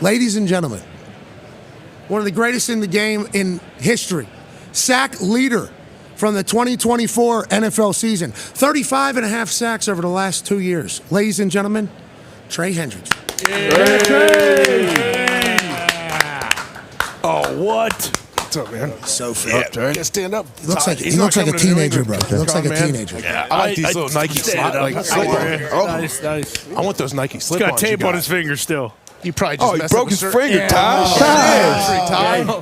Ladies and gentlemen, one of the greatest in the game in history, sack leader from the 2024 NFL season, 35 and a half sacks over the last 2 years. Ladies and gentlemen, Trey Hendrickson. Oh, what? What's up, man? So fit. Yeah, can't stand up. He looks like a teenager, bro. He looks like a teenager. Yeah, I like these little Nike slip-ons. Nice. I want those Nike slip-ons. He's got tape on his fingers still. You probably just he broke his finger, Ty.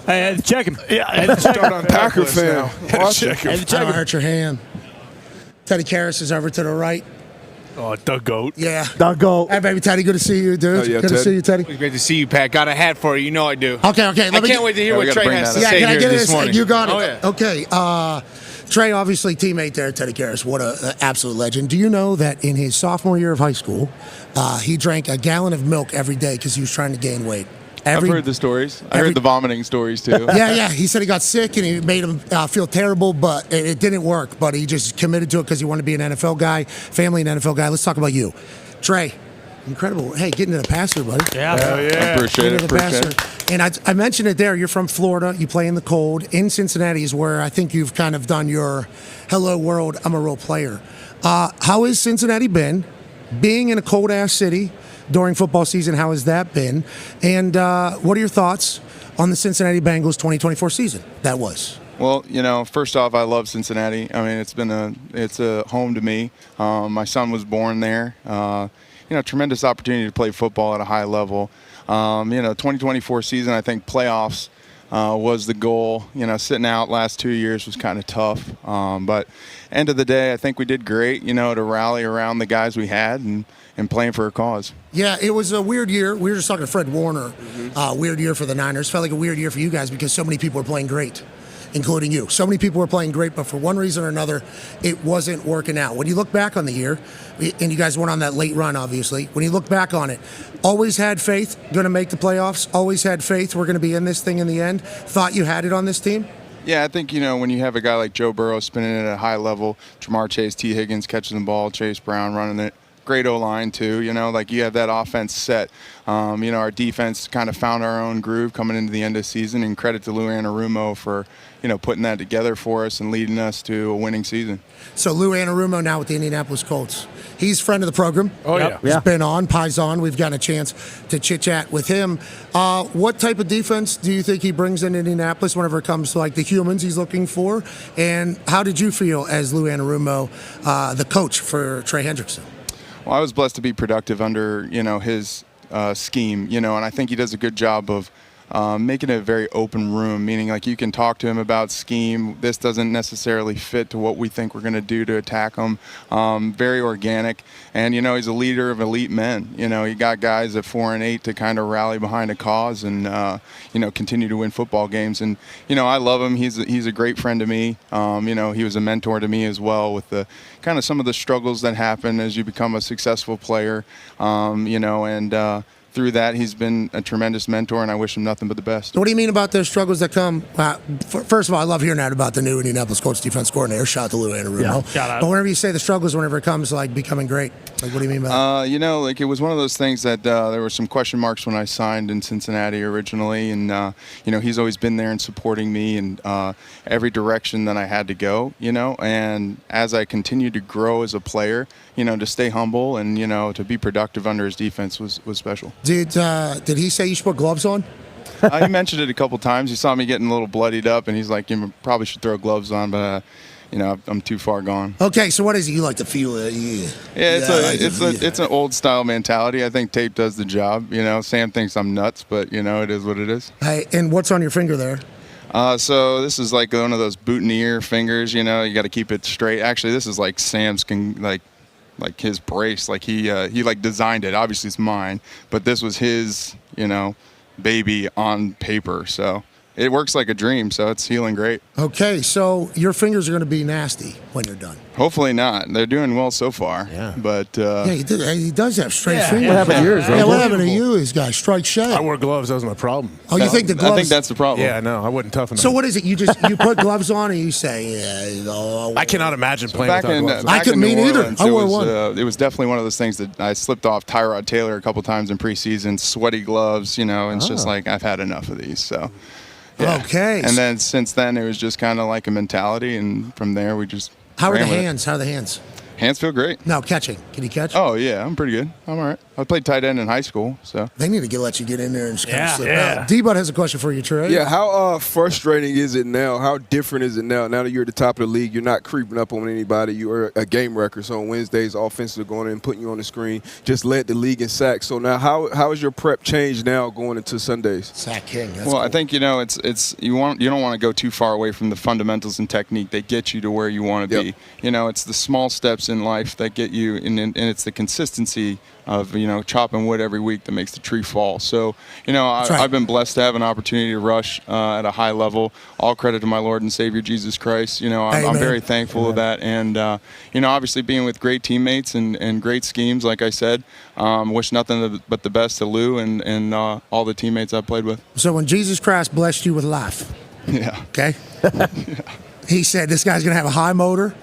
I had to check him. Yeah, I had to Start on Packer fan. Check him. Don't hurt your hand. Teddy Karras is over to the right. Oh, Doug Goat. Yeah. Doug Goat. Hey, baby, Teddy, good to see you, dude. Oh, yeah, good to Ted. see you, Teddy. Great to see you, Pat. Got a hat for you. You know I do. Okay. I can't wait to hear what Trey has to say can I here get this it? morning. You got it. Oh, yeah. Okay. Trey, obviously teammate there, Teddy Karras. What an absolute legend. Do you know that in his sophomore year of high school, he drank a gallon of milk every day because he was trying to gain weight? I've heard the stories. I heard the vomiting stories, too. Yeah. He said he got sick and it made him feel terrible, but it didn't work. But he just committed to it because he wanted to be an NFL guy, family and NFL guy. Let's talk about you. Trey, incredible. Hey, getting to the passer, buddy. Yeah. Hell yeah. Appreciate it. And I mentioned it there. You're from Florida. You play in the cold. In Cincinnati is where I think you've kind of done your hello world, I'm a role player. How has Cincinnati been? Being in a cold-ass city during football season, how has that been? And what are your thoughts on the Cincinnati Bengals 2024 season? That was. Well, first off, I love Cincinnati. I mean, it's a home to me. My son was born there. Tremendous opportunity to play football at a high level. 2024 season, I think playoffs was the goal. Sitting out last 2 years was kind of tough. But end of the day, I think we did great, to rally around the guys we had and playing for a cause. Yeah, it was a weird year. We were just talking to Fred Warner. Weird year for the Niners. Felt like a weird year for you guys because so many people were playing great, including you. So many people were playing great, but for one reason or another, it wasn't working out. When you look back on the year, and you guys went on that late run, obviously, when you look back on it, always had faith, going to make the playoffs, always had faith, we're going to be in this thing in the end, thought you had it on this team? Yeah, I think, when you have a guy like Joe Burrow spinning it at a high level, Jamar Chase, T. Higgins catching the ball, Chase Brown running it, great O-line too, you have that offense set. Our defense kind of found our own groove coming into the end of the season, and credit to Lou Anarumo for, putting that together for us and leading us to a winning season. So Lou Anarumo now with the Indianapolis Colts. He's a friend of the program. Oh, yeah. He's been on, Pies on. We've gotten a chance to chit-chat with him. What type of defense do you think he brings in Indianapolis whenever it comes to, the humans he's looking for? And how did you feel as Lou Anarumo, the coach for Trey Hendrickson? Well, I was blessed to be productive under, his scheme, and I think he does a good job of making it a very open room, meaning you can talk to him about scheme. This doesn't necessarily fit to what we think we're going to do to attack him. Very organic. And, he's a leader of elite men. You got guys at 4-8 to kind of rally behind a cause and, continue to win football games. And, I love him. He's a great friend to me. He was a mentor to me as well with the kind of some of the struggles that happen as you become a successful player, through that, he's been a tremendous mentor, and I wish him nothing but the best. What do you mean about the struggles that come? First of all, I love hearing that about the new Indianapolis Colts defense coordinator. Shout out to Lou Anarumo. Yeah, shout out. But whenever you say the struggles, whenever it comes to becoming great, what do you mean by that? It was one of those things that there were some question marks when I signed in Cincinnati originally, and he's always been there and supporting me in every direction that I had to go. And as I continued to grow as a player, to stay humble and to be productive under his defense was special. Did he say you should put gloves on? He mentioned it a couple times. He saw me getting a little bloodied up, and he's like, "You probably should throw gloves on," but I'm too far gone. Okay, so what is it? You like to feel it? It's an old style mentality. I think tape does the job. Sam thinks I'm nuts, but it is what it is. Hey, and what's on your finger there? So this is one of those boutonniere fingers. You got to keep it straight. Actually, this is Sam's his brace. He designed it. Obviously, it's mine, but this was his baby on paper. So it works like a dream, so it's healing great. Okay, so your fingers are going to be nasty when you're done. Hopefully not. They're doing well so far. Yeah. But Yeah, he does have straight fingers. What happened to yours? Yeah, what happened to you? He's got strike shed. I wore gloves. That was my problem. Oh, you think the gloves? I think that's the problem. Yeah, no, I wasn't tough enough. So what is it? You put gloves on and you say, yeah. I cannot imagine playing Back without in, gloves. I couldn't in mean New either. Orleans, I wore it was, one. It was definitely one of those things that I slipped off Tyrod Taylor a couple times in preseason, sweaty gloves, and it's just like I've had enough of these. So, yeah. Okay. And then since then, it was just kind of like a mentality, and from there we just. How are the ran with it. hands? How are the hands? Hands feel great. No, catching. Can he catch? Oh yeah, I'm pretty good. I'm all right. I played tight end in high school, so. They need to let you get in there and just kind of slip Yeah. out. D-Bud has a question for you, Trey. Yeah, how frustrating is it now? How different is it now? Now that you're at the top of the league, you're not creeping up on anybody. You're a game record. So on Wednesdays, offenses are going in and putting you on the screen. Just led the league in sacks. So now how is your prep changed now going into Sundays? Sack king. That's Well, cool. I think you don't want to go too far away from the fundamentals and technique that get you to where you want to Yep. be. It's the small steps in life that get you, and it's the consistency of chopping wood every week that makes the tree fall. So right. I've been blessed to have an opportunity to rush at a high level. All credit to my Lord and Savior Jesus Christ. I'm Amen. very thankful of that, and obviously being with great teammates and great schemes, like I said. Wish nothing but the best to Lou and all the teammates I played with. So when Jesus Christ blessed you with life, Yeah. okay, he said this guy's going to have a high motor,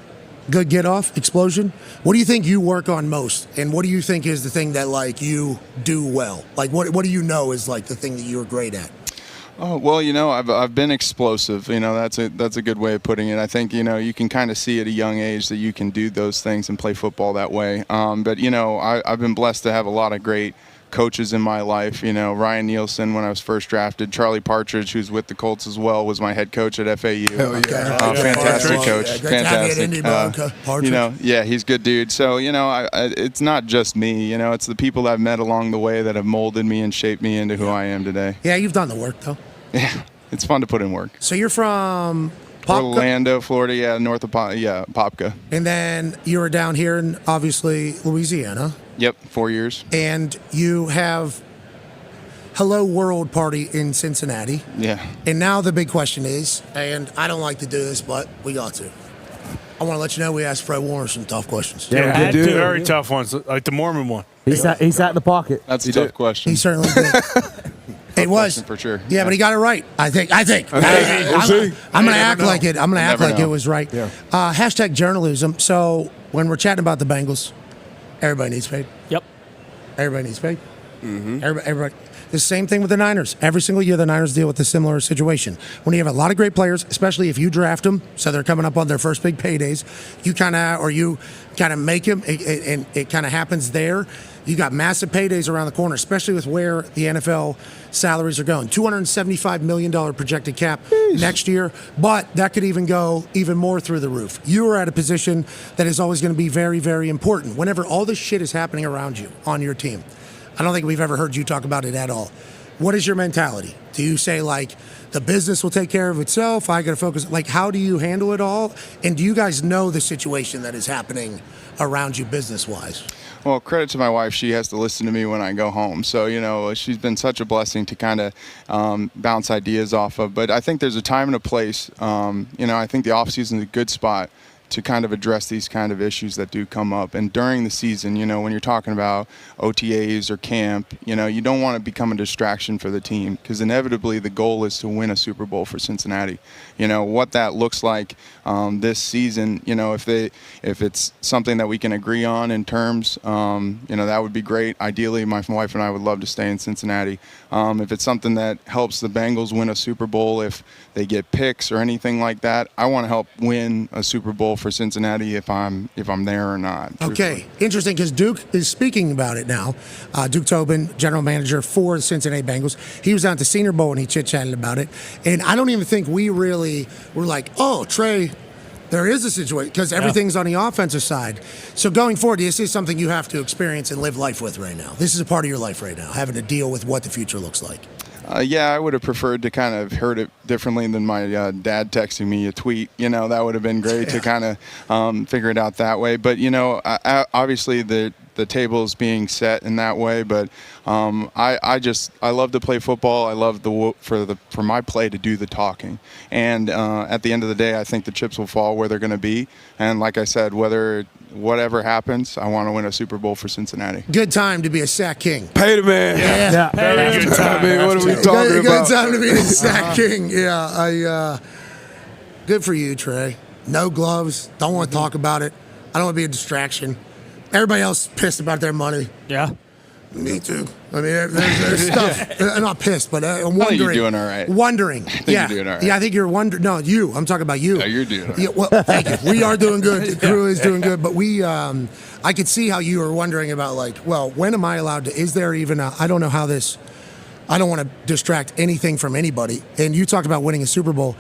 good get-off, explosion. What do you think you work on most? And what do you think is the thing that, you do well? What do you know is, the thing that you're great at? Oh, well, I've been explosive. That's a good way of putting it. I think, you can kind of see at a young age that you can do those things and play football that way. But, I've been blessed to have a lot of great coaches in my life. Ryan Nielsen when I was first drafted. Charlie Partridge, who's with the Colts as well, was my head coach at FAU. Fantastic coach. Yeah, great to have you at Indy, bro. Partridge. Yeah, he's a good dude. So, it's not just me. It's the people I've met along the way that have molded me and shaped me into who I am today. Yeah, you've done the work, though. Yeah, it's fun to put in work. So you're from Popka? Orlando, Florida, north of Popka. And then you were down here in, obviously, Louisiana. Yep, 4 years. And you have Hello World Party in Cincinnati. Yeah. And now the big question is, and I don't like to do this, but we got to. I want to let you know we asked Fred Warner some tough questions. Yeah, good dude. very tough ones, like the Mormon one. He sat in the pocket. That's a tough question. He certainly did. It was for sure. Yeah, but he got it right. I think. We'll see. I'm gonna act like it. I'm gonna act never like know. it was right. Yeah. Hashtag journalism. So when we're chatting about the Bengals, everybody needs paid. Yep. Everybody needs paid. Everybody. The same thing with the Niners. Every single year, the Niners deal with a similar situation. When you have a lot of great players, especially if you draft them, so they're coming up on their first big paydays, you kind of make them, and it kind of happens there. You got massive paydays around the corner, especially with where the NFL salaries are going. $275 million projected cap next year, but that could even go even more through the roof. You are at a position that is always going to be very, very important. Whenever all this shit is happening around you on your team, I don't think we've ever heard you talk about it at all. What is your mentality? Do you say, the business will take care of itself? I got to focus. How do you handle it all? And do you guys know the situation that is happening around you business-wise? Well, credit to my wife. She has to listen to me when I go home. So, she's been such a blessing to kind of bounce ideas off of. But I think there's a time and a place. I think the offseason is a good spot to kind of address these kind of issues that do come up. And during the season, when you're talking about OTAs or camp, you don't want to become a distraction for the team, because inevitably the goal is to win a Super Bowl for Cincinnati. What that looks like this season, if it's something that we can agree on in terms, that would be great. Ideally, my wife and I would love to stay in Cincinnati. If it's something that helps the Bengals win a Super Bowl, if they get picks or anything like that, I want to help win a Super Bowl for Cincinnati if I'm there or not. Okay, interesting, because Duke is speaking about it now. Duke Tobin, general manager for the Cincinnati Bengals. He was out at the Senior Bowl and he chit-chatted about it. And I don't even think we really were like, oh, Trey, there is a situation, because everything's on the offensive side. So going forward, this is something you have to experience and live life with right now. This is a part of your life right now, having to deal with what the future looks like. Yeah, I would have preferred to kind of heard it differently than my dad texting me a tweet. That would have been great to kind of figure it out that way. But, obviously the the tables being set in that way. But I love to play football. I love for my play to do the talking. And at the end of the day, I think the chips will fall where they're going to be. And like I said, whatever happens, I want to win a Super Bowl for Cincinnati. Good time to be a sack king. Pay the man. Yeah. Very good time. I mean, what are we talking about? Good time to be a sack king. Yeah, good for you, Trey. No gloves. Don't want to talk about it. I don't want to be a distraction. Everybody else is pissed about their money. Yeah. Me too. I mean, there's stuff. I'm not pissed, but I'm wondering. I think you're doing all right. Wondering. I think you're doing all right. Yeah, I think you're wondering. No, you. I'm talking about you. No, you're doing all right. Yeah, well, thank you. We are doing good. The crew is doing good. But I could see how you were wondering about, like, well, when am I allowed to, is there even I don't know how this, I don't want to distract anything from anybody. And you talked about winning a Super Bowl.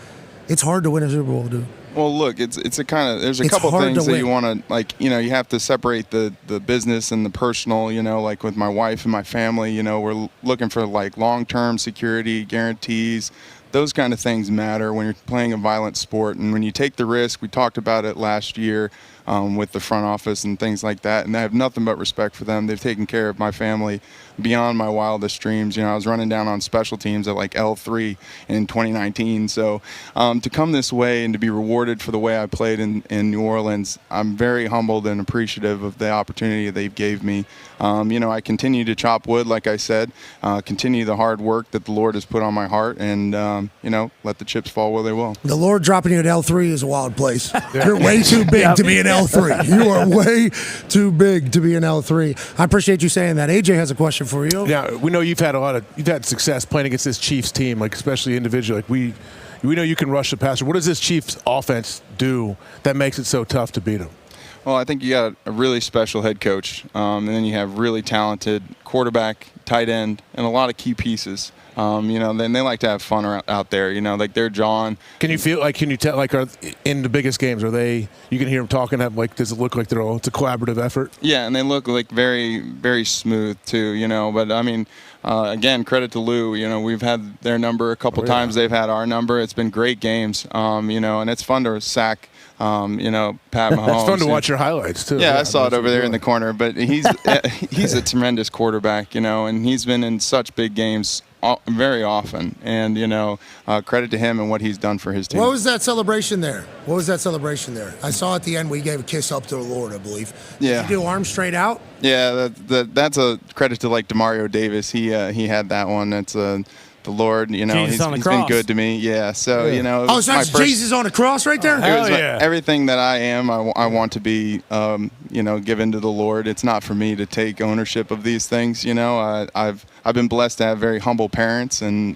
It's hard to win a Super Bowl, dude. Well, look, there's a couple things that you want to, like, you have to separate the business and the personal, like with my wife and my family, we're looking for like long-term security, guarantees. Those kind of things matter when you're playing a violent sport. And when you take the risk, we talked about it last year with the front office and things like that. And I have nothing but respect for them. They've taken care of my family beyond my wildest dreams. I was running down on special teams at like L3 in 2019. So to come this way and to be rewarded for the way I played in New Orleans, I'm very humbled and appreciative of the opportunity they gave me. I continue to chop wood, like I said, continue the hard work that the Lord has put on my heart, and, let the chips fall where they will. The Lord dropping you at L3 is a wild place. You're way too big to be an L3. You are way too big to be an L3. I appreciate you saying that. AJ has a question for you. Yeah, we know you've had success playing against this Chiefs team, like especially individually. Like we know you can rush the passer. What does this Chiefs offense do that makes it so tough to beat them? Well, I think you got a really special head coach, and then you have really talented quarterback, tight end, and a lot of key pieces. Then they like to have fun out there. Like they're John. Can you tell, like, in the biggest games, you can hear them talking, does it look like it's a collaborative effort? Yeah, and they look like very, very smooth too, But I mean, again, credit to Lou. We've had their number a couple times. They've had our number. It's been great games. And it's fun to sack. Pat Mahomes. It's fun to watch your highlights too. Yeah, I saw it over there in the corner. But he's a tremendous quarterback, and he's been in such big games very often. And credit to him and what he's done for his team. What was that celebration there? I saw at the end we gave a kiss up to the Lord, I believe. Yeah. Did you do arms straight out? Yeah, that's a credit to like Demario Davis. He had that one. That's the Lord, he's been good to me. Yeah, so, Oh, so that's Jesus on the cross right there? Hell yeah. Everything that I am, I want to be, given to the Lord. It's not for me to take ownership of these things, I've been blessed to have very humble parents and,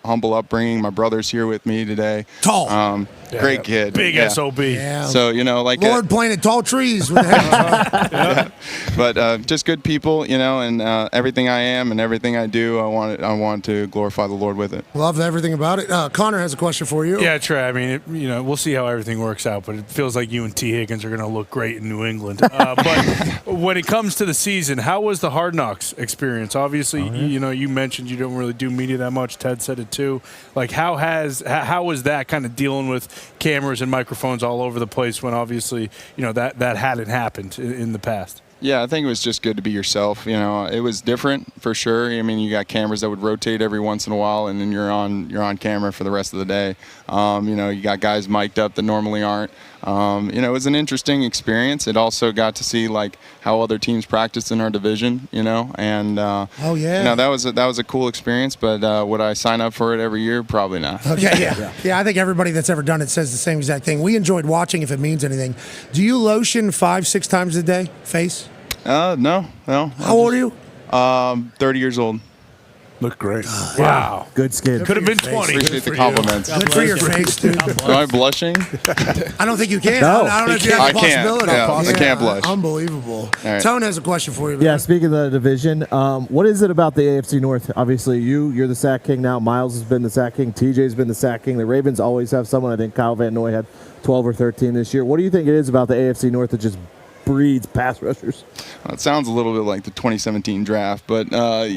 humble upbringing. My brother's here with me today. Tall. Great kid. Big yeah. SOB. Yeah. So, like Lord planted tall trees. With yeah. But just good people, and everything I am and everything I do, I want to glorify the Lord with it. Love everything about it. Connor has a question for you. Yeah, Trey. I mean, we'll see how everything works out, but it feels like you and T. Higgins are going to look great in New England. But when it comes to the season, how was the Hard Knocks experience? Obviously, you mentioned you don't really do media that much. Ted said it too. Like, how was that kind of dealing with cameras and microphones all over the place when obviously, that hadn't happened in the past? Yeah, I think it was just good to be yourself. It was different for sure. I mean, you got cameras that would rotate every once in a while, and then you're on camera for the rest of the day. You got guys mic'd up that normally aren't. It was an interesting experience. It also got to see like how other teams practice in our division. And that was a cool experience. But would I sign up for it every year? Probably not. Okay, yeah. I think everybody that's ever done it says the same exact thing. We enjoyed watching, if it means anything. Do you lotion 5-6 times a day, face? No. How old are you? 30 years old. Look great. Wow. Good skin. Could have been 20. Appreciate the compliments. Good for your face, dude. Am I blushing? I don't think you can. No. I don't know if you have the I can't. possibility. Yeah, I can't blush. Unbelievable. right. Tone has a question for you. Man. Yeah, speaking of the division, what is it about the AFC North? Obviously, you're the sack king now. Miles has been the sack king. TJ's been the sack king. The Ravens always have someone. I think Kyle Van Noy had 12 or 13 this year. What do you think it is about the AFC North that just breeds pass rushers? It sounds a little bit like the 2017 draft, but it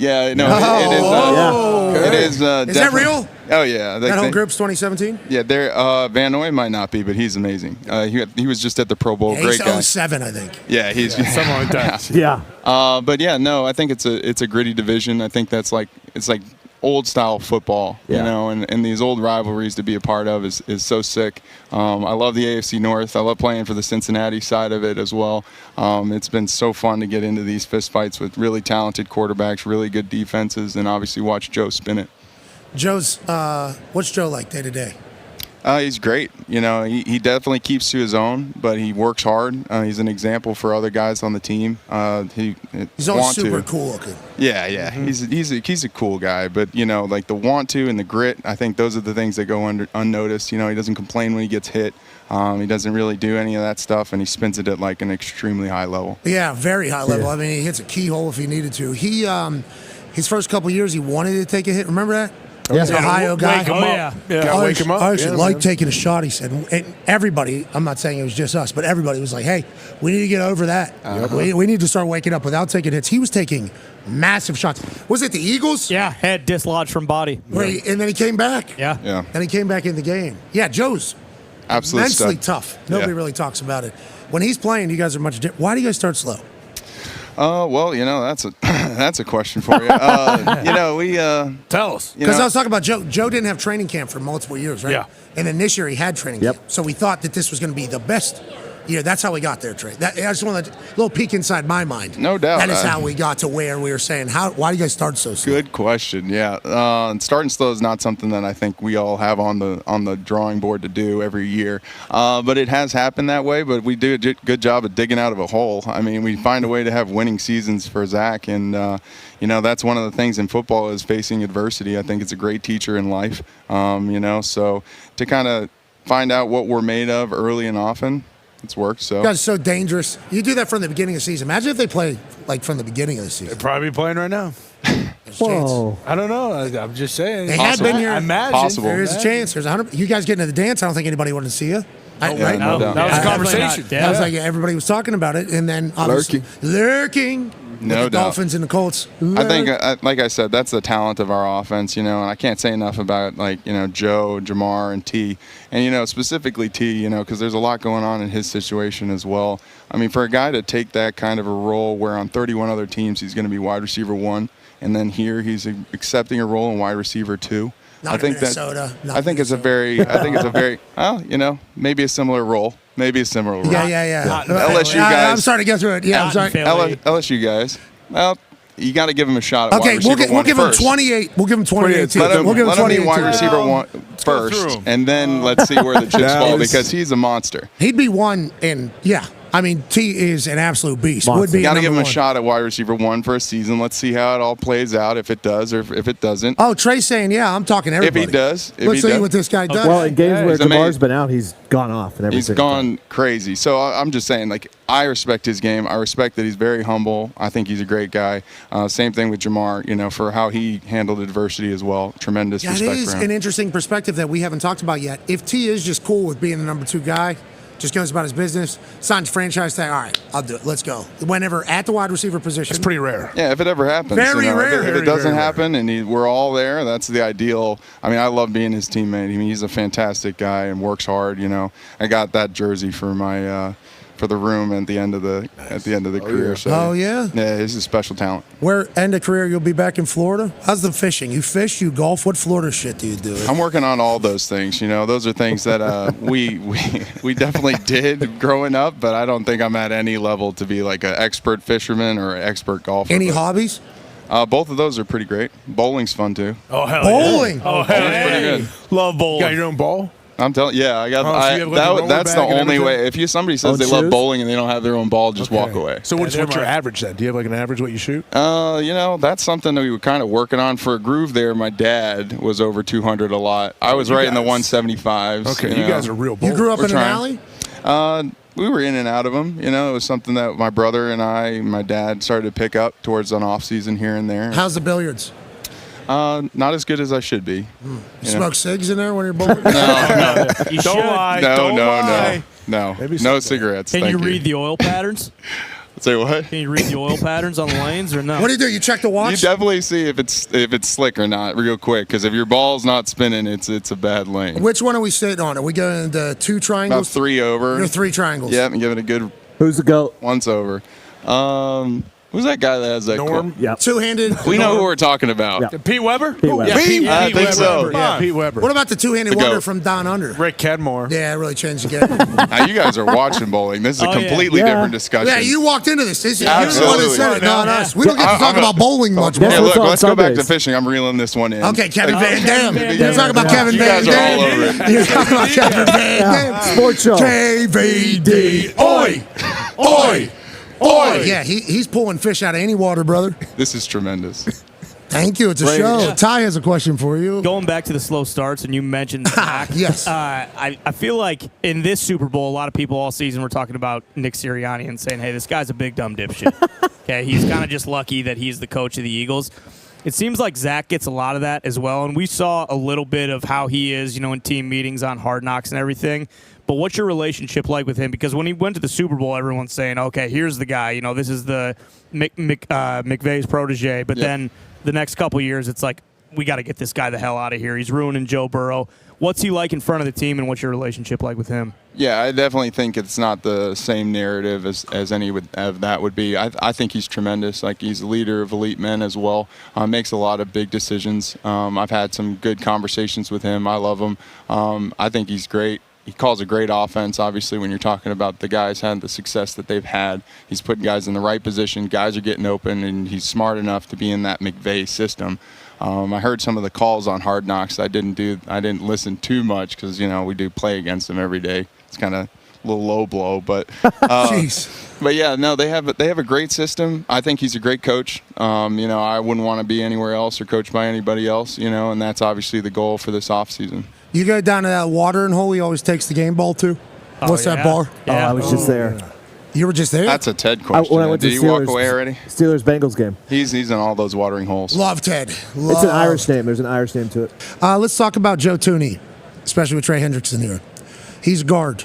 is. Is that real? Oh yeah, That whole group's 2017. Yeah, Van Noy might not be, but he's amazing. He was just at the Pro Bowl. Yeah, Great guy. he's 07, I think. Yeah, he's Something like that. Yeah. But yeah, no, I think it's a gritty division. I think it's like old style football, Yeah. you know, and these old rivalries to be a part of is so sick. I love the AFC North. I love playing for the Cincinnati side of it as well. It's been so fun to get into these fist fights with really talented quarterbacks, really good defenses, and obviously watch Joe spin it. What's Joe like day to day? He's great. You know, he definitely keeps to his own, but he works hard. He's an example for other guys on the team. He's always super cool looking. Yeah. Mm-hmm. He's a cool guy, but you know, like the want to and the grit. I think those are the things that go unnoticed. You know, he doesn't complain when he gets hit. He doesn't really do any of that stuff, and he spins it at like an extremely high level. Yeah, very high level. Yeah. I mean, he hits a keyhole if he needed to. He, his first couple years, he wanted to take a hit. Remember that? Yeah. He's an Ohio guy. Wake him up. Yeah. Gotta wake him up. I actually Yeah, like man. taking a shot, he said. And everybody, I'm not saying it was just us, but everybody was like, hey, we need to get over that. We need to start waking up without taking hits. He was taking massive shots. Was it the Eagles? Yeah, head dislodged from body. And then he came back. Yeah. Yeah, And he came back in the game. Yeah, Joe's absolutely immensely stud. tough. Nobody Yeah. really talks about it. When he's playing, you guys are much different. Why do you guys start slow? Well, you know, that's a question for you. You know, we Tell us. you Because know, I was talking about Joe. Joe didn't have training camp for multiple years, right? Yeah. And then this year he had training Yep. camp. So we thought that this was going to be the best year. That's how we got there, Trey. I just want a little peek inside my mind. No doubt. That is how we got to where we were saying, why do you guys start so slow? Good question. Yeah, and starting slow is not something that I think we all have on the drawing board to do every year. But it has happened that way. But we do a good job of digging out of a hole. I mean, we find a way to have winning seasons for Zach, and you know, that's one of the things in football is facing adversity. I think it's a great teacher in life. You know, so to kind of find out what we're made of early and often. It's worked. So You guys are so dangerous. You do that from the beginning of the season. Imagine if they play like from the beginning of the season. They'd probably be playing right now. There's a chance. Whoa. I don't know. I'm just saying. They had been here. I imagine. Possible. There is a chance. There's 100. You guys getting to the dance. I don't think anybody wanted to see you. Right? no doubt. That was a Yeah. conversation. Yeah. I was like, everybody was talking about it, and then obviously lurking. No with the doubt. Dolphins and the Colts. I think, like I said, that's the talent of our offense, you know, and I can't say enough about, like, you know, Joe, Jamar, and T. And, you know, specifically T, you know, because there's a lot going on in his situation as well. I mean, for a guy to take that kind of a role where on 31 other teams he's going to be wide receiver 1, and then here he's accepting a role in wide receiver 2. Not I in think Minnesota. Not I think in it's a very, well, you know, maybe a similar role. Maybe a similar role. Yeah. Not- LSU I'm guys. sorry to get through it. Yeah, I'm Not sorry. in Philly. LSU guys. Well, you got to give him a shot at Okay, wide we'll receiver give 1 him first. 28. We'll give him 28 too. Let him, We'll give him let him 28 be wide too. receiver 1 go through first, him. and then let's see where the chips Now fall it's- because he's a monster. He'd be one, and yeah, I mean T is an absolute beast. Monster. Would be Got to give him number a one. shot at wide receiver 1 for a season. Let's see how it all plays out. If it does, or if it doesn't. Oh, Trey's saying, yeah, I'm talking to If everybody. he does, Let's see what this guy does. Well, in games where he's Jamar's amazing. been out, he's gone off and every He's single gone time. crazy. So I'm just saying, like, I respect his game. I respect that he's very humble. I think he's a great guy. Same thing with Jamar, you know, for how he handled adversity as well. Tremendous Yeah, it respect is for him. an interesting perspective that we haven't talked about yet. If T is just cool with being the number 2 guy, just goes about his business, signs franchise tag, all right, I'll do it. Let's go. Whenever at the wide receiver position. It's pretty rare. Yeah, if it ever happens. Very you know, rare. If Very, it doesn't very rare. happen and we're all there, that's the ideal. I mean, I love being his teammate. I mean, he's a fantastic guy and works hard. You know, I got that jersey for my for the room at the end of the career. So Oh, yeah? yeah, he's a special talent. Where end of career you'll be back in Florida? How's the fishing? You fish, you golf, what Florida shit do you do? I'm working on all those things. You know, those are things that we definitely did growing up, but I don't think I'm at any level to be like an expert fisherman or an expert golfer. Any but, hobbies? both of those are pretty great. Bowling's fun too. Oh, hell Bowling. Yeah. Oh, hell Bowling's pretty yeah. good. Love You bowling. got your own ball? I'm telling, yeah, I got. Oh, so you have, like, a roller That's the bag and only everything? way. If somebody says Own they love shoes? bowling and they don't have their own ball, just walk away. So what's they're your my- average then? Do you have like an average what you shoot? You know, that's something that we were kind of working on for a groove there. My dad was over 200 a lot. I was right in the guys- 175s. Okay, you guys are real You bowlers. grew up We're in trying. an alley? We were in and out of them. You know, it was something that my brother and my dad started to pick up towards an off season here and there. How's the billiards? Not as good as I should be. You You smoke know? cigs in there when you're bowling? You Don't should. lie. No, Don't no, lie. no, Maybe no someday. cigarettes. Can thank you read the oil patterns? Say what? Can you read the oil patterns on the lanes or no? What do? You check the watch? You definitely see if it's slick or not real quick, because if your ball's not spinning, it's a bad lane. Which one are we sitting on? Are we going the 2 triangles? About 3 over. You're 3 triangles. Yep, and give it a good Who's the GOAT? once over. Who's that guy that has that? Norm? Yeah. 2-handed. We know who we're talking about. Yeah. Pete Weber? Pete Weber. Yeah, Pete? I think so. Yeah, Pete Weber. What about the 2-handed The wonder goat. from Down Under? Rick Kedmore. Yeah, it really changed the game. Now, you guys are watching bowling. This is a Oh, yeah. completely Yeah. different discussion. Yeah, you walked into this. You're the one that Absolutely. said it, not us. We don't get to I'm talk a- about bowling much That's Yeah, more. what's look, on let's go back to Sundays. fishing. I'm reeling this one in. Okay, Kevin Like, Van Dam. Van You're talking about Dam. Kevin You Van guys are all over Dam. it. You're talking about Kevin Van Dam. Sports show. KVD. Oi! Oi! Oi! Yeah, he's pulling fish out of any water, brother. This is tremendous. Thank you. It's a show. Ty has a question for you. Going back to the slow starts, and you mentioned Zach. Yes. I feel like in this Super Bowl, a lot of people all season were talking about Nick Sirianni and saying, hey, this guy's a big dumb dipshit. Okay, he's kind of just lucky that he's the coach of the Eagles. It seems like Zach gets a lot of that as well, and we saw a little bit of how he is, in team meetings on Hard Knocks and everything. But what's your relationship like with him? Because when he went to the Super Bowl, everyone's saying, okay, here's the guy. This is the McVay's protege. But then the next couple years, it's like, we got to get this guy the hell out of here. He's ruining Joe Burrow. What's he like in front of the team, and what's your relationship like with him? Yeah, I definitely think it's not the same narrative as any of that would be. I think he's tremendous. Like, he's a leader of elite men as well. Makes a lot of big decisions. I've had some good conversations with him. I love him. I think he's great. He calls a great offense. Obviously, when you're talking about the guys having the success that they've had, he's putting guys in the right position. Guys are getting open, and he's smart enough to be in that McVay system. I heard some of the calls on Hard Knocks. I didn't listen too much because we do play against them every day. It's kind of a little low blow, but Jeez. but yeah, no, they have a great system. I think he's a great coach. I wouldn't want to be anywhere else or coached by anybody else. And that's obviously the goal for this offseason. You go down to that watering hole he always takes the game ball to? What's that bar? Yeah. I was just there. You were just there? That's a Ted question. When I went Did to you Steelers, walk away already? Steelers Bengals game. He's in all those watering holes. Love Ted. It's an Irish name. There's an Irish name to it. Let's talk about Joe Tooney, especially with Trey Hendrickson here. He's a guard.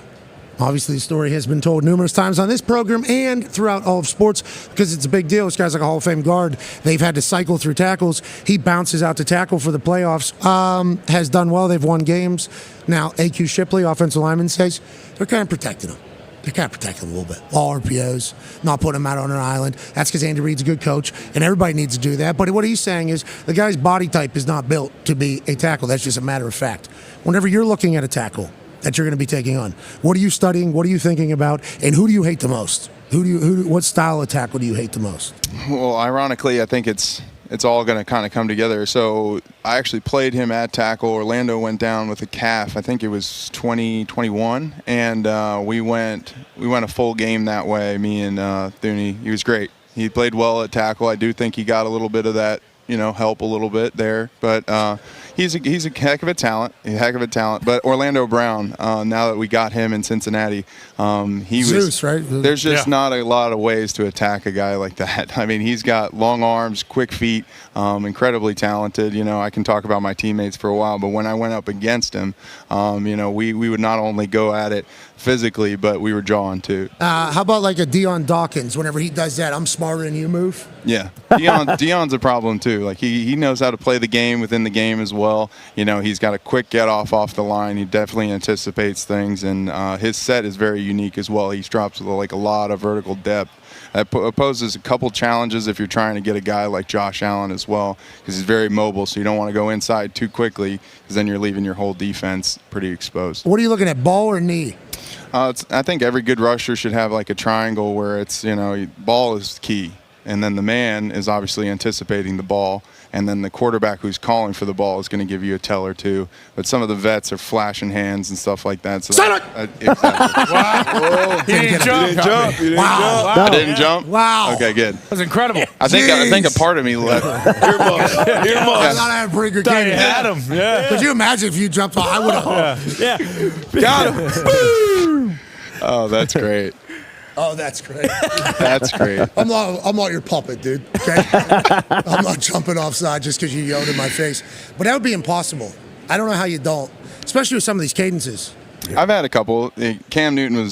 Obviously, the story has been told numerous times on this program and throughout all of sports because it's a big deal. This guy's like a Hall of Fame guard. They've had to cycle through tackles. He bounces out to tackle for the playoffs. Has done well. They've won games. Now, A.Q. Shipley, offensive lineman, says they're kind of protecting him. They're kind of protecting him a little bit. All RPOs, not putting him out on an island. That's because Andy Reid's a good coach, and everybody needs to do that. But what he's saying is the guy's body type is not built to be a tackle. That's just a matter of fact. Whenever you're looking at a tackle that you're going to be taking on, what are you studying? What are you thinking about? And who do you hate the most? What style of tackle do you hate the most? Well, ironically, I think it's all going to kind of come together. So I actually played him at tackle. Orlando went down with a calf. I think it was 2021, and we went a full game that way. Me and Thuney. He was great. He played well at tackle. I do think he got a little bit of that, help a little bit there. But he's a heck of a talent. But Orlando Brown, now that we got him in Cincinnati, Zeus, right? There's just not a lot of ways to attack a guy like that. I mean, he's got long arms, quick feet, incredibly talented. I can talk about my teammates for a while, but when I went up against him, we would not only go at it physically, but we were jawing too. How about like a Deion Dawkins? Whenever he does that, I'm smarter than you move. Yeah, Deion's a problem too. Like he knows how to play the game within the game as well. He's got a quick get off the line. He definitely anticipates things, and his set is very unique as well. He drops with a lot of vertical depth. That poses a couple challenges if you're trying to get a guy like Josh Allen as well, because he's very mobile, so you don't want to go inside too quickly, because then you're leaving your whole defense pretty exposed. What are you looking at, ball or knee? I think every good rusher should have like a triangle where it's, ball is key. And then the man is obviously anticipating the ball. And then the quarterback who's calling for the ball is going to give you a tell or two. But some of the vets are flashing hands and stuff like that. So exactly. Wow. He didn't jump. Wow. I didn't jump? Wow. Okay, good. That's incredible. I think a part of me left. I thought I had a pretty good game. You had him. Yeah. Could you imagine if you jumped off? I would have. Yeah. Got him. Oh, that's great. Oh, that's great. That's great. I'm not your puppet, dude. Okay, I'm not jumping offside just because you yelled in my face. But that would be impossible. I don't know how you don't, especially with some of these cadences. I've had a couple. Cam Newton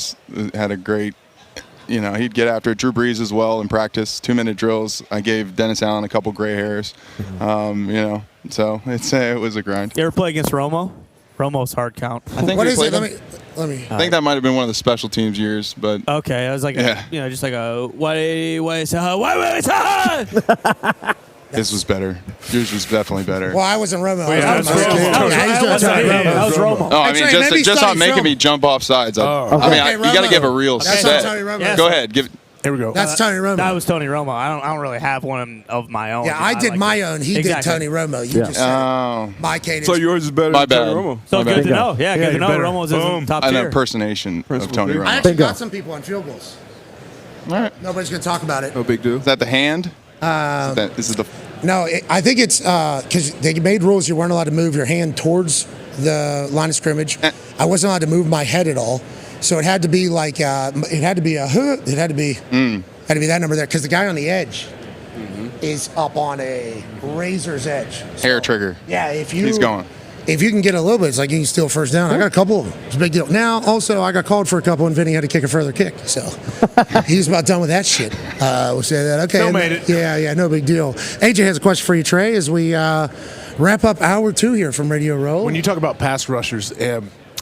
had a great he'd get after it. Drew Brees as well in practice, 2-minute drills. I gave Dennis Allen a couple gray hairs. So it was a grind. You ever play against Romo? Romo's hard count. I think What we is it? played him. Let me. I think that might have been one of the special teams years, but Okay, I was like, Yeah. just like a wait, his was better. Yours was definitely better. Well, I wasn't Romo. Wait, I was that's Romo. Romo. Yeah, he's doing Tony Romo. That was Romo. Oh, I That's mean, right, maybe just not study making film. me jump off sides. Okay, you got to Romo. give a real That's set. Tony Romo. Yeah. Go ahead, give. Here we go. That's Tony Romo. That was Tony Romo. I don't really have one of my own. Yeah, I did like my it. own. He Exactly. did Tony Romo. You just said Oh, my cadence. So yours is better My than Tony bad. Romo. So My good bad. to know. Yeah, good to you're know. better. Romo's in Boom. top an tier. impersonation of Principal Tony three. I Romo. actually Bingo. got some people on field goals. All right. Nobody's going to talk about it. No big deal. Is that the hand? This is the. No, I think it's because they made rules you weren't allowed to move your hand towards the line of scrimmage. I wasn't allowed to move my head at all. So it had to be like, it had to be that number there because the guy on the edge is up on a razor's edge. So, Hair trigger. Yeah, He's going. If you can get a little bit, it's like you can steal first down. I got a couple of them. It's a big deal. Now, also, I got called for a couple, and Vinny had to kick a further kick. So he was about done with that shit. We'll say that. Okay. Still made it. Yeah, no big deal. AJ has a question for you, Trey, as we wrap up hour 2 here from Radio Row. When you talk about pass rushers,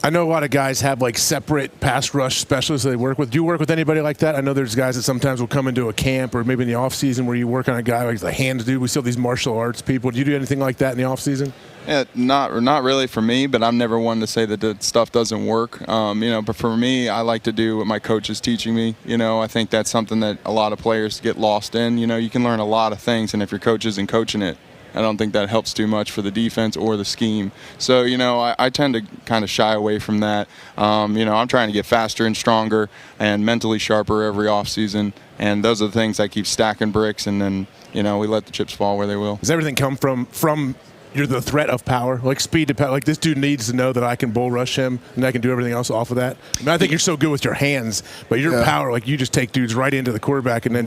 I know a lot of guys have like separate pass rush specialists they work with. Do you work with anybody like that? I know there's guys that sometimes will come into a camp or maybe in the off season where you work on a guy like the hands dude. We see all these martial arts people. Do you do anything like that in the off season? Yeah, not really for me, but I'm never one to say that the stuff doesn't work. But for me, I like to do what my coach is teaching me. I think that's something that a lot of players get lost in. You can learn a lot of things, and if your coach isn't coaching it, I don't think that helps too much for the defense or the scheme. So, I tend to kind of shy away from that. I'm trying to get faster and stronger and mentally sharper every offseason. And those are the things I keep stacking bricks, and then, we let the chips fall where they will. Does everything come from you're the threat of power, like speed to power? Like this dude needs to know that I can bull rush him and I can do everything else off of that. I think you're so good with your hands, but your power, like you just take dudes right into the quarterback, and then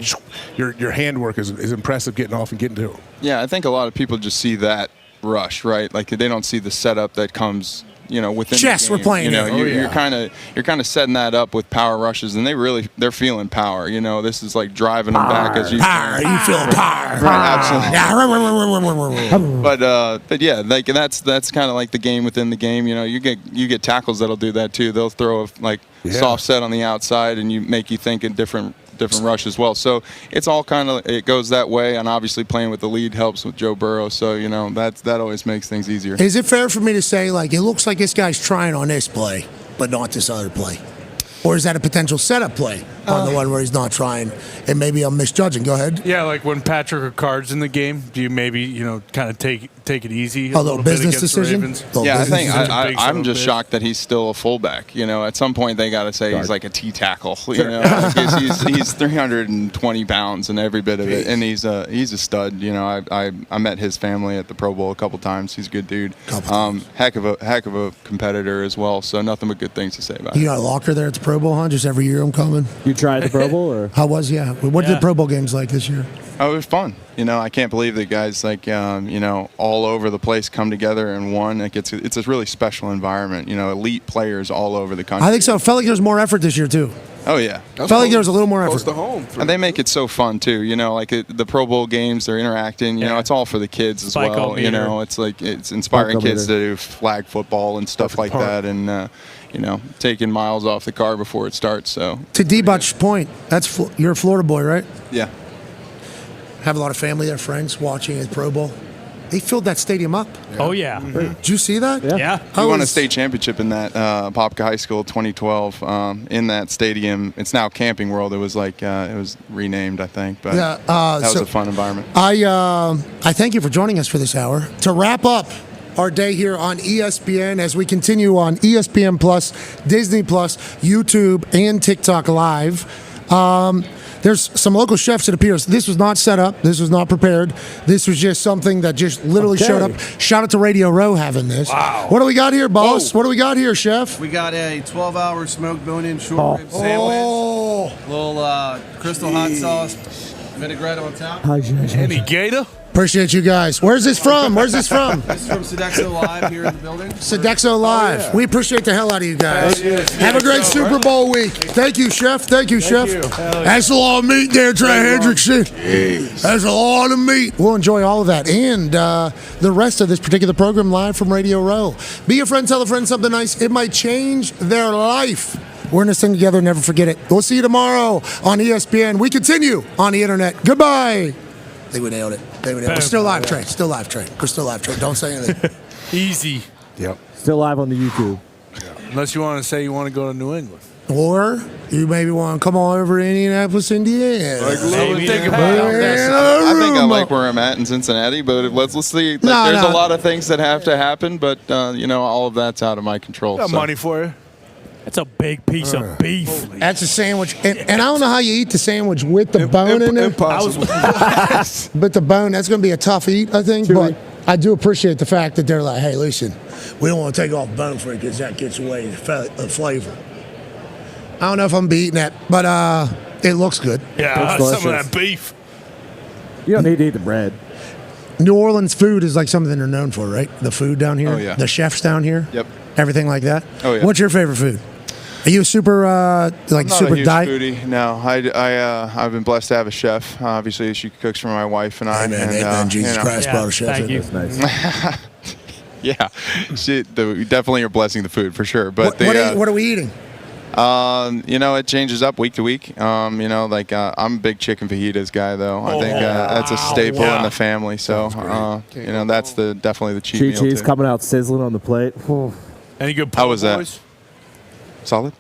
your handwork is impressive getting off and getting to him. Yeah, I think a lot of people just see that rush, right? Like they don't see the setup that comes, within Chess, the game. we're playing You're here. you're kind of setting that up with power rushes, and they're feeling power. This is like driving them back as you. Power, you feel power. Right, absolutely. Yeah. But yeah, like that's kind of like the game within the game. You get tackles that'll do that too. They'll throw a soft set on the outside, and make you think in different rush as well. So it's all it goes that way, and obviously playing with the lead helps with Joe Burrow. So that always makes things easier. Is it fair for me to say, like, it looks like this guy's trying on this play, but not this other play? Or is that a potential setup play on the one where he's not trying? And maybe I'm misjudging. Go ahead. Yeah, like when Patrick Ricard's in the game, do you maybe kind of take it easy? A little bit business against decision? The Ravens? Little Yeah, I business think decision? I'm just shocked that he's still a fullback. At some point they got to say he's like a T tackle. He's 320 pounds and every bit of it, and he's a stud. I met his family at the Pro Bowl a couple times. He's a good dude. Heck of a competitor as well. So nothing but good things to say about him. You got a locker there at the Pro Bowl, huh? Just every year I'm coming. You tried the Pro Bowl, or How was, What did the Pro Bowl games like this year? Oh, it was fun. I can't believe that guys like, all over the place come together and won. It's a really special environment. Elite players all over the country. I think so. Felt like there was more effort this year, too. Oh, yeah. Felt like there was a little more Close effort. to home. And they make it so fun, too. The Pro Bowl games, they're interacting. It's all for the kids as Spike well. meter. It's like it's inspiring Spike kids to do flag football and stuff like that. And, taking miles off the car before it starts. So To D-Butch's point, you're a Florida boy, right? yeah. Have a lot of family there, friends watching his Pro Bowl. They filled that stadium up. Oh yeah. Did you see that? Yeah. We won a state championship in that Popka High School 2012 in that stadium. It's now Camping World. It was like it was renamed, I think. But that was a fun environment. I thank you for joining us for this hour. To wrap up our day here on ESPN as we continue on ESPN Plus, Disney Plus, YouTube, and TikTok Live. There's some local chefs, it appears. This was not set up. This was not prepared. This was just something that just literally showed up. Shout out to Radio Row having this. Wow. What do we got here, boss? What do we got here, chef? We got a 12-hour smoked bone-in short rib sandwich. Little crystal hot sauce, vinaigrette on top. Any gator? Appreciate you guys. Where's this from? Where's this from? This is from Sodexo Live here in the building. Sodexo Live. We appreciate the hell out of you guys. Have a great Super Bowl week. Thank you, Chef. Thank you, Chef. That's a lot of meat there, Trey Hendrickson. That's a lot of meat. We'll enjoy all of that and the rest of this particular program live from Radio Row. Be a friend, tell a friend something nice. It might change their life. We're in this thing together. Never forget it. We'll see you tomorrow on ESPN. We continue on the internet. Goodbye. I think we nailed it. We're still live, Trey. Still live, Trey. We're still live, Trey. Don't say anything. Easy. Yep. Still live on the YouTube. Unless you want to say you want to go to New England. Or you maybe want to come on over to Indianapolis, Indiana. Think about it. I think I like where I'm at in Cincinnati, but let's see. There's a lot of things that have to happen, but all of that's out of my control. Got money for you. That's a big piece of beef. That's a sandwich. And I don't know how you eat the sandwich with the bone in it. Impossible. But the bone, that's going to be a tough eat, I think. But I do appreciate the fact that they're like, hey, listen, we don't want to take off bone for it because that gets away the flavor. I don't know if I'm eating that, but it looks good. Yeah, some of that beef. You don't need to eat the bread. New Orleans food is like something they're known for, right? The food down here. Oh, yeah. The chefs down here. Yep. Everything like that. Oh, yeah. What's your favorite food? Are you a super I'm not super a huge diet? foodie. No, I've been blessed to have a chef. Obviously, she cooks for my wife and I. Amen. Jesus Christ, brought a chef. Thank you. That's nice. Yeah, we definitely are blessing the food for sure. But What are we eating? It changes up week to week. I'm a big chicken fajitas guy, though. I think that's a staple in the family. So, that's definitely the cheat meal Cheese too. coming out sizzling on the plate. Any good How was that? boys? Solid.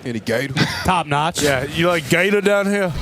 Any gator? Top notch. Yeah, you like gator down here?